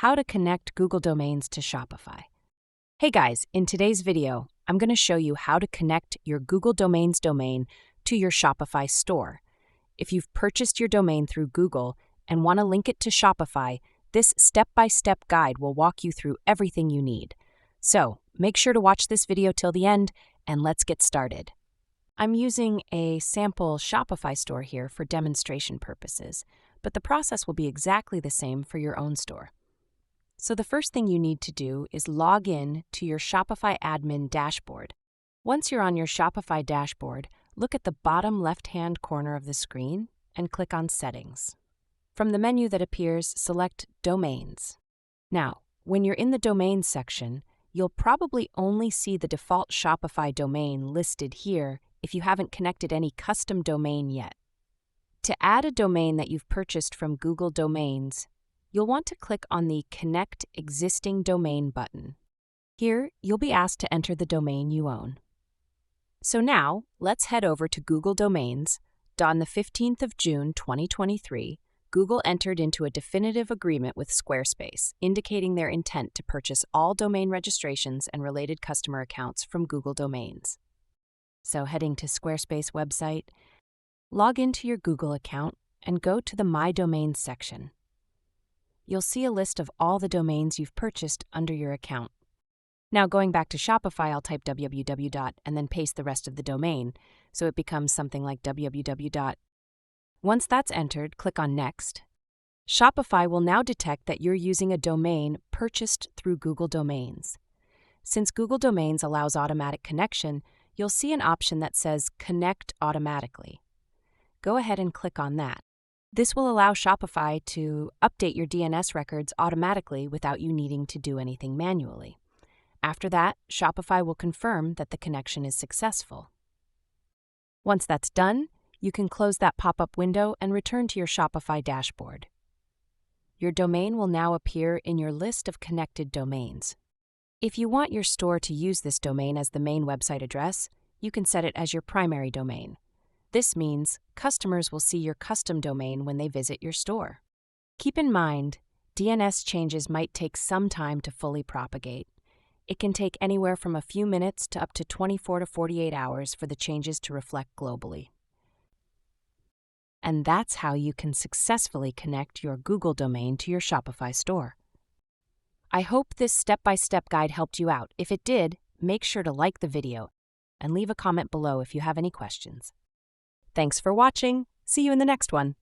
How to connect Google domains to Shopify. Hey guys, in today's video, I'm going to show you how to connect your Google Domains domain to your Shopify store. If you've purchased your domain through Google and want to link it to Shopify, this step-by-step guide will walk you through everything you need. So, make sure to watch this video till the end, and let's get started. I'm using a sample Shopify store here for demonstration purposes, but the process will be exactly the same for your own store. So the first thing you need to do is log in to your Shopify admin dashboard. Once you're on your Shopify dashboard, look at the bottom left-hand corner of the screen and click on Settings. From the menu that appears, select Domains. Now, when you're in the Domains section, you'll probably only see the default Shopify domain listed here if you haven't connected any custom domain yet. To add a domain that you've purchased from Google Domains, you'll want to click on the Connect Existing Domain button. Here, you'll be asked to enter the domain you own. So now, let's head over to Google Domains. On the 15th of June 2023, Google entered into a definitive agreement with Squarespace, indicating their intent to purchase all domain registrations and related customer accounts from Google Domains. So heading to Squarespace website, log into your Google account and go to the My Domains section. You'll see a list of all the domains you've purchased under your account. Now going back to Shopify, I'll type www. And then paste the rest of the domain, so it becomes something like www. Once that's entered, click on Next. Shopify will now detect that you're using a domain purchased through Google Domains. Since Google Domains allows automatic connection, you'll see an option that says Connect Automatically. Go ahead and click on that. This will allow Shopify to update your DNS records automatically without you needing to do anything manually. After that, Shopify will confirm that the connection is successful. Once that's done, you can close that pop-up window and return to your Shopify dashboard. Your domain will now appear in your list of connected domains. If you want your store to use this domain as the main website address, you can set it as your primary domain. This means customers will see your custom domain when they visit your store. Keep in mind, DNS changes might take some time to fully propagate. It can take anywhere from a few minutes to up to 24 to 48 hours for the changes to reflect globally. And that's how you can successfully connect your Google domain to your Shopify store. I hope this step-by-step guide helped you out. If it did, make sure to like the video and leave a comment below if you have any questions. Thanks for watching. See you in the next one.